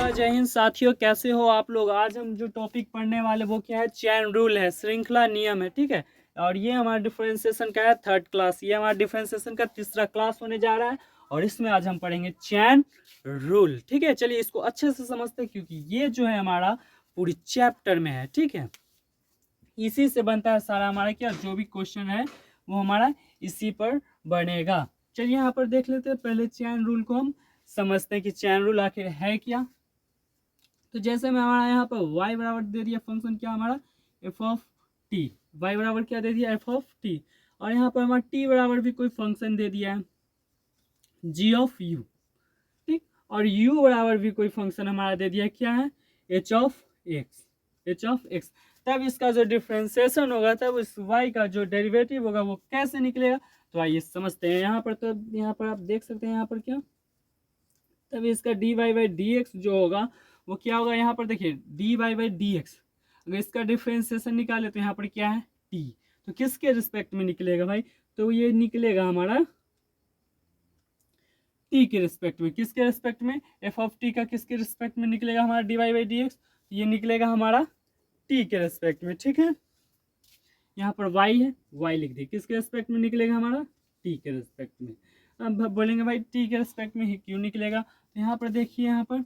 नमस्कार, जय हिंद साथियों, कैसे हो आप लोग। आज हम जो टॉपिक पढ़ने वाले वो क्या है, चैन रूल है, श्रृंखला नियम है। ठीक है, और ये हमारा डिफरेंशिएशन का है थर्ड क्लास, ये हमारा डिफरेंशिएशन का तीसरा क्लास होने जा रहा है। और इसमें आज हम पढ़ेंगे चैन रूल। ठीक है, चलिए इसको अच्छे से समझते हैं, क्योंकि ये जो है हमारा पूरी चैप्टर में है। ठीक है, इसी से बनता है सारा हमारा क्या, जो भी क्वेश्चन है वो हमारा इसी पर बनेगा। चलिए यहाँ पर देख लेते हैं, पहले चैन रूल को हम समझते हैं कि चैन रूल आखिर है क्या। तो जैसे में हमारा यहाँ पर y बराबर दे दिया फंक्शन क्या हमारा एफ ऑफ टी, y बराबर क्या दे दिया एफ ऑफ टी, और यहाँ पर हमारा t बराबर भी कोई फंक्शन दे दिया है g ऑफ u। ठीक, और u बराबर भी कोई फंक्शन हमारा दे दिया क्या है h ऑफ x। तब इसका जो डिफ्रेंसिएशन होगा, तब इस y का जो डेरिवेटिव होगा वो कैसे निकलेगा, तो आइए समझते हैं। यहाँ पर तो यहाँ पर आप देख सकते हैं, यहाँ पर क्या, तब इसका dy बाई डी एक्स जो होगा वो क्या होगा। यहाँ पर देखिए dy बाई डी एक्स, अगर इसका डिफ्रेंसिएशन निकाले तो यहाँ पर क्या है t, तो किसके रिस्पेक्ट में निकलेगा भाई, तो ये निकलेगा हमारा t के रिस्पेक्ट में। किसके रिस्पेक्ट में, f ऑफ t का किसके रिस्पेक्ट में निकलेगा हमारा dy बाई डी एक्स, ये निकलेगा हमारा t के रिस्पेक्ट में। ठीक है, यहाँ पर y है, y लिख दिए, किसके रिस्पेक्ट में निकलेगा हमारा t के रिस्पेक्ट में। अब बोलेंगे भाई t के रिस्पेक्ट में ही क्यों निकलेगा, तो यहाँ पर देखिए, यहाँ पर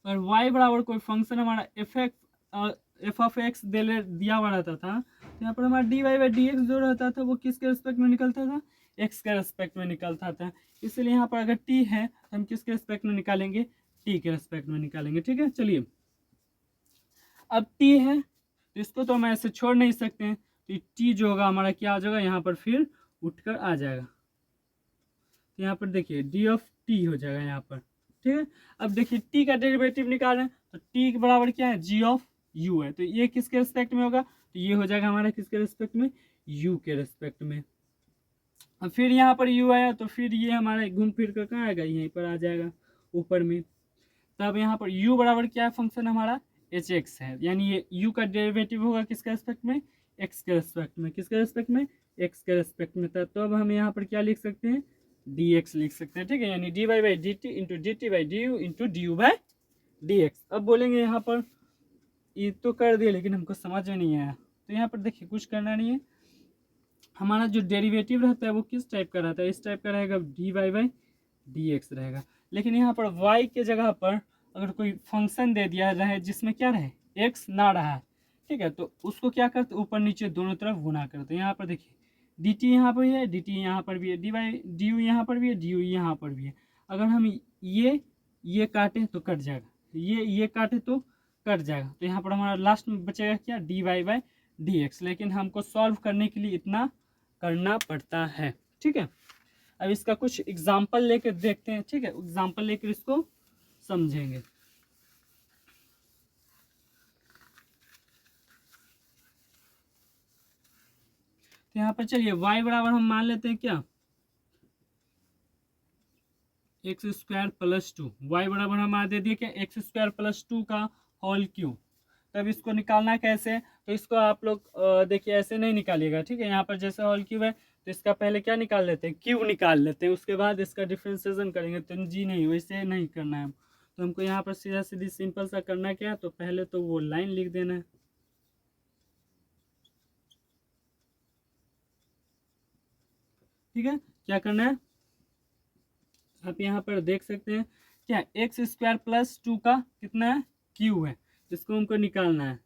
और y बराबर कोई फंक्शन हमारा एफ ऑफ एक्स दिया हुआ रहता था, तो यहाँ पर हमारा dy बाई डी एक्स जो रहता था वो किसके रिस्पेक्ट में निकलता था, x के रिस्पेक्ट में निकलता था। इसलिए यहाँ पर अगर t है तो हम किसके रिस्पेक्ट में निकालेंगे, t के रिस्पेक्ट में निकालेंगे। ठीक है, चलिए अब t है तो इसको तो हम ऐसे छोड़ नहीं सकते हैं, तो t जो होगा हमारा क्या आ जाएगा, यहाँ पर फिर उठकर आ जाएगा। तो यहाँ पर देखिए d ऑफ t हो जाएगा यहाँ पर। ठीक है, अब देखिए t का डेरिवेटिव निकाल रहे हैं, तो t के बराबर क्या है, g ऑफ u है, तो ये किसके रिस्पेक्ट में होगा, तो ये हो जाएगा हमारा किसके रिस्पेक्ट में, u के रिस्पेक्ट में। अब फिर यहाँ पर u आया तो फिर ये हमारा घूम फिर कर कहाँ आएगा, यहीं पर आ जाएगा ऊपर में। तब यहाँ पर u बराबर क्या है फंक्शन हमारा एच एक्स है, यानी ये u का डेरिवेटिव होगा किसके रिस्पेक्ट में, x के रिस्पेक्ट में, किसके रिस्पेक्ट में, x के रिस्पेक्ट में। तो अब हम यहाँ पर क्या लिख सकते हैं, dx लिख सकते हैं। ठीक है, यानी dy by D T into D T by D you into D you by D x. अब बोलेंगे यहाँ पर ये तो कर दिए लेकिन हमको समझ में नहीं आया, तो यहाँ पर देखिए कुछ करना नहीं है, हमारा जो डेरिवेटिव रहता है वो किस टाइप का रहता है, इस टाइप का रहेगा, dy बाई डी एक्स रहेगा। लेकिन यहाँ पर y के जगह पर अगर कोई फंक्शन दे दिया रहे जिसमें क्या रहे, x ना रहा है, ठीक है, तो उसको क्या करते, ऊपर नीचे दोनों तरफ गुना करते। यहाँ पर देखिए डी टी यहाँ पर भी है, डी टी यहाँ पर भी है, डी बाई डी यू यहाँ पर भी है, डी यू यहाँ पर भी है। अगर हम ये काटें तो कट जाएगा, ये काटे तो कट जाएगा, तो यहाँ पर हमारा लास्ट में बचेगा क्या, D Y by D X. लेकिन हमको सॉल्व करने के लिए इतना करना पड़ता है। ठीक है, अब इसका कुछ एग्जाम्पल लेकर देखते हैं। ठीक है, एग्जाम्पल लेकर इसको समझेंगे। तो यहाँ पर चलिए y बराबर हम मान लेते हैं क्या, x square plus two, Y बराबर हमारा दे दिया क्या, एक्स स्क्वायर प्लस टू का होल क्यूब। तब इसको निकालना कैसे, तो इसको आप लोग देखिए ऐसे नहीं निकालिएगा। ठीक है, यहाँ पर जैसे होल क्यूब है तो इसका पहले क्या निकाल लेते हैं, क्यूब निकाल लेते हैं, उसके बाद इसका डिफ्रेंसिएशन करेंगे। तो जी नहीं, वैसे नहीं करना है, तो हमको यहाँ पर सीधा सीधी सिंपल सा करना क्या, तो पहले तो वो लाइन लिख देना है। ठीक है, क्या करना है, आप यहाँ पर देख सकते हैं क्या, एक्स स्क्वायर प्लस टू का कितना है, क्यूब है, इसको हमको निकालना है।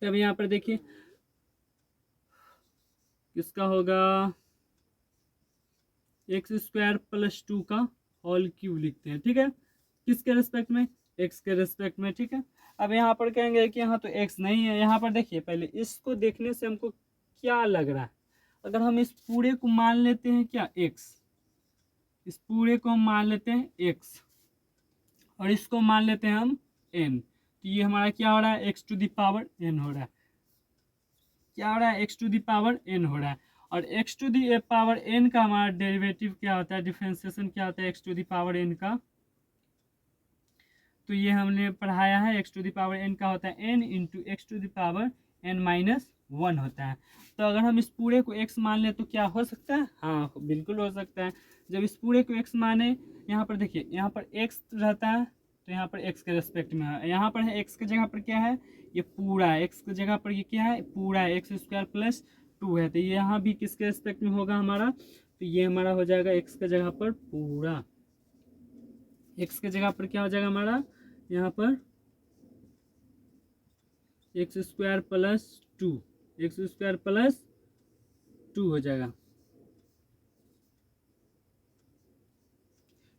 तब यहाँ पर देखिए किसका होगा, एक्स स्क्वायर प्लस टू का होल क्यूब लिखते हैं। ठीक है, किसके रिस्पेक्ट में, एक्स के रिस्पेक्ट में। ठीक है, अब यहाँ पर कहेंगे कि यहाँ तो एक्स नहीं है। यहाँ पर देखिए पहले इसको देखने से हमको क्या लग रहा है, अगर हम इस पूरे को मान लेते हैं क्या एक्स, इस पूरे को हम मान लेते हैं एक्स और इसको मान लेते हैं हम एन, तो ये हमारा क्या हो रहा है, x to the power N हो रहा है। क्या हो रहा है, x to the power N हो रहा है। और X to the power N का हमारा डेरिवेटिव क्या होता है, डिफरेंशिएशन क्या होता है x to the power N का, तो ये हमने पढ़ाया है, x to the power N का होता है N into X to the power N minus one होता है। तो अगर हम इस पूरे को एक्स मान ले तो क्या हो सकता है, हाँ बिल्कुल हो सकता है। जब इस पूरे को x माने, यहाँ पर देखिए यहाँ पर x रहता है तो यहाँ पर x के रेस्पेक्ट में है, यहाँ पर है x की जगह पर क्या है, ये पूरा है, x की जगह पर ये क्या है, पूरा है, एक्स स्क्वायर प्लस 2 है, तो ये यहाँ भी किसके रेस्पेक्ट में होगा हमारा, तो ये हमारा हो जाएगा x की जगह पर पूरा, x की जगह पर क्या हो जाएगा हमारा, यहाँ पर x square plus 2, x square plus 2 हो जाएगा।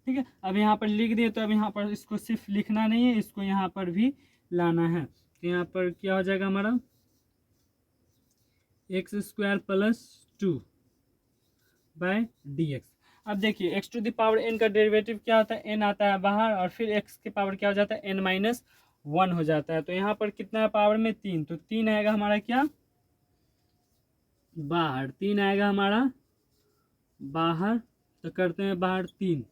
ठीक है, अब यहाँ पर लिख दिए, तो अब यहाँ पर इसको सिर्फ लिखना नहीं है, इसको यहाँ पर भी लाना है, तो यहाँ पर क्या हो जाएगा हमारा, x square plus 2 by d x. अब देखिए x to the power N का डेरिवेटिव क्या होता है, एन आता है बाहर, और फिर एक्स की पावर क्या हो जाता है, एन माइनस 1 हो जाता है, तो यहाँ पर कितना है पावर में 3, तो 3 आएगा हमारा क्या बाहर, 3 आएगा हमारा बाहर, तो करते हैं बाहर 3,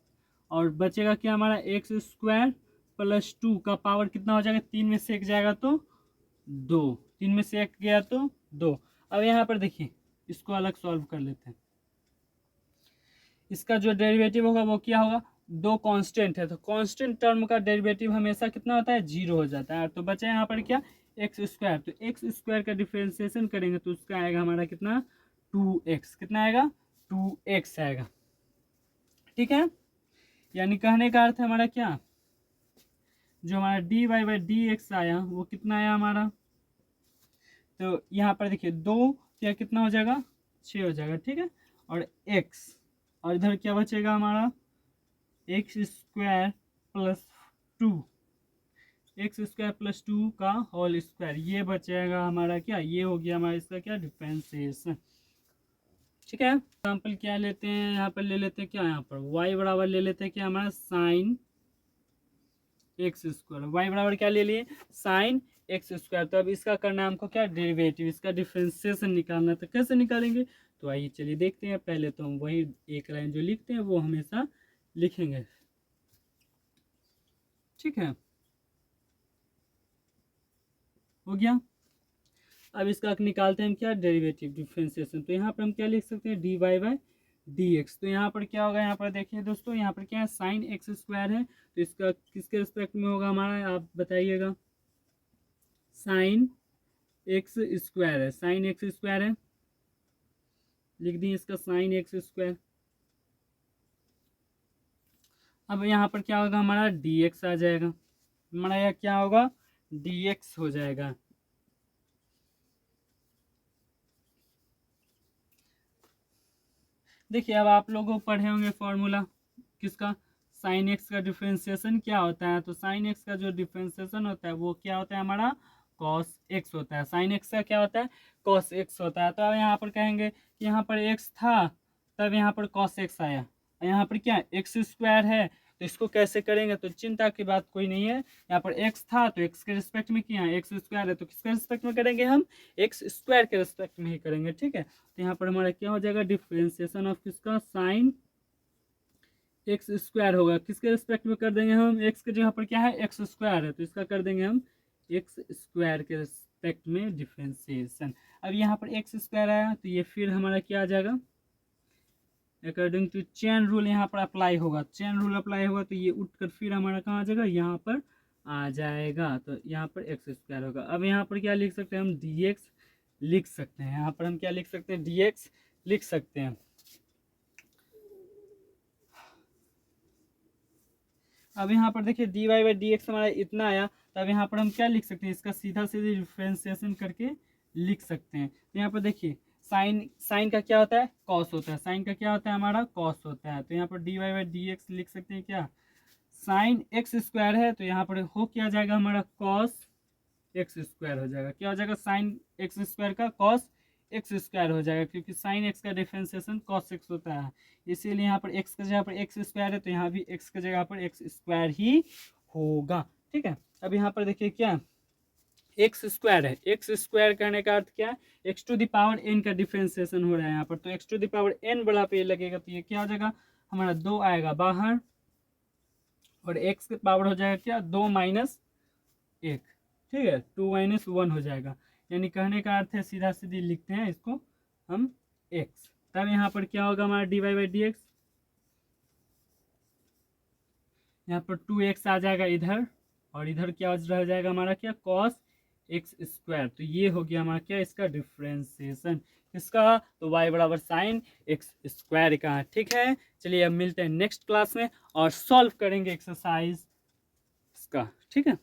और बचेगा क्या हमारा एक्स स्क्वायर प्लस 2 का पावर कितना हो जाएगा, 3 में से 1 जाएगा तो 2, 3 में से 1 गया तो 2। अब यहाँ पर देखिए इसको अलग सॉल्व कर लेते हैं, इसका जो डेरिवेटिव होगा वो क्या होगा, 2 कांस्टेंट है, तो कांस्टेंट टर्म का डेरिवेटिव हमेशा कितना होता है, 0 हो जाता है, तो बचा यहाँ पर क्या एक्स स्क्वायर, तो एक्स स्क्वायर का डिफरेंशिएशन करेंगे तो उसका आएगा हमारा कितना 2x, कितना आएगा 2x आएगा। ठीक है, यानी कहने का अर्थ है हमारा क्या, जो हमारा d Y by D x आया वो कितना आया हमारा, तो यहाँ पर देखिए 2 क्या कितना हो जाएगा 6 हो जाएगा। ठीक है, और x, और इधर क्या बचेगा हमारा x square plus 2, x square plus 2 का होल स्क्वायर, ये बचेगा हमारा क्या, ये हो गया हमारा इसका क्या डिफरेंशिएशन। ठीक है, एग्जाम्पल क्या लेते हैं, यहाँ पर ले लेते हैं क्या, यहाँ पर y बराबर ले लेते हैं क्या हमारा साइन एक्स स्क्वायर, वाई बराबर क्या ले लिए साइन एक्स स्क्वायर, तो अब इसका करना हमको क्या डेरिवेटिव, इसका डिफरेंशिएशन निकालना, तो कैसे निकालेंगे, तो आइए चलिए देखते हैं। पहले तो हम वही एक लाइन जो लिखते हैं वो हमेशा लिखेंगे। ठीक है, हो गया। अब इसका निकालते हैं हम क्या डेरिवेटिव डिफरेंशिएशन, तो यहाँ पर हम क्या लिख सकते हैं d Y by D x, तो यहाँ पर क्या होगा, यहाँ पर देखिए दोस्तों यहाँ पर क्या है साइन एक्स स्क्वायर है, तो इसका किसके रिस्पेक्ट में होगा हमारा, आप बताइएगा, साइन एक्स स्क्वायर है, साइन एक्स स्क्वायर है, लिख दिए इसका साइन एक्स स्क्वायर। अब यहाँ पर क्या होगा हमारा डी एक्स आ जाएगा, हमारा यह क्या होगा डी एक्स हो जाएगा। देखिए अब आप लोग पढ़े होंगे फॉर्मूला किसका, साइन एक्स का डिफरेंशिएशन क्या होता है, तो साइन एक्स का जो डिफरेंशिएशन होता है वो क्या होता है हमारा कॉस एक्स होता है, साइन एक्स का क्या होता है कॉस एक्स होता है। तो अब यहाँ पर कहेंगे कि यहाँ पर एक्स था तब यहाँ पर कॉस एक्स आया, यहाँ पर क्या एक्स स्क्वायर है, तो इसको कैसे करेंगे, तो चिंता की बात कोई नहीं है, यहाँ पर एक्स था तो एक्स के रिस्पेक्ट में किया, एक्स स्क्वायर है तो किसके रिस्पेक्ट में करेंगे हम एक्स स्क्वायर के रिस्पेक्ट में ही करेंगे। ठीक है, तो यहाँ पर हमारा क्या हो जाएगा डिफरेंशिएशन ऑफ किसका साइन एक्स स्क्वायर होगा, किसके रिस्पेक्ट में कर देंगे हम, एक्स के जगह पर क्या है एक्स स्क्वायर है तो इसका कर देंगे हम एक्स स्क्वायर के रिस्पेक्ट में डिफरेंशिएशन। अब यहाँ पर एक्स स्क्वायर आया तो ये फिर हमारा क्या आ जाएगा अकॉर्डिंग टू चेन रूल यहाँ पर अप्लाई होगा, चेन रूल अप्लाई होगा तो ये उठकर फिर हमारा कहाँ आ जाएगा यहाँ पर आ जाएगा, तो यहाँ पर एक्स स्क्वायर होगा। अब यहाँ पर क्या लिख सकते हैं हम डी एक्स लिख सकते हैं, यहाँ पर हम क्या लिख सकते हैं डी एक्स लिख सकते हैं। अब यहाँ पर देखिए d Y by D x हमारा इतना आया, तो अब यहाँ पर हम क्या लिख सकते हैं इसका सीधा सीधे डिफरेंशिएशन करके लिख सकते हैं। तो यहाँ पर देखिए साइन का क्या होता है कॉस होता है, साइन का क्या होता है हमारा कॉस होता है, तो यहाँ पर d Y by D x लिख सकते हैं क्या साइन एक्स स्क्वायर है तो यहाँ पर हो क्या जाएगा हमारा कॉस एक्स स्क्वायर हो जाएगा, क्या हो जाएगा साइन एक्स स्क्वायर का कॉस एक्स स्क्वायर हो जाएगा, क्योंकि साइन एक्स का डिफरेंशिएशन कॉस एक्स होता है, इसीलिए यहाँ पर एक्स की जगह पर एक्स स्क्वायर है तो यहाँ भी एक्स की जगह पर एक्स स्क्वायर ही होगा। ठीक है, अब यहाँ पर देखिए क्या एक्स स्क्वायर है, एक्स स्क्वायर करने का अर्थ क्या है x to the power N का डिफरेंशिएशन हो रहा है यहाँ पर, तो x to the power n बड़ा पे लगेगा तो ये क्या हो जाएगा हमारा 2 आएगा बाहर, और एक्स का पावर हो जाएगा क्या 2 माइनस 1, ठीक है 2 माइनस 1 हो जाएगा, यानी कहने का अर्थ है सीधा सीधी लिखते हैं इसको हम x, तब यहाँ पर क्या होगा हमारा d Y by D x, यहाँ पर 2x आ जाएगा इधर, और इधर क्या रह जाएगा हमारा क्या, cos x स्क्वायर। तो ये हो गया हमारा क्या, इसका डिफ्रेंसिएशन इसका, तो y बराबर साइन x स्क्वायर का। ठीक है, चलिए अब मिलते हैं नेक्स्ट क्लास में और सॉल्व करेंगे एक्सरसाइज इसका। ठीक है।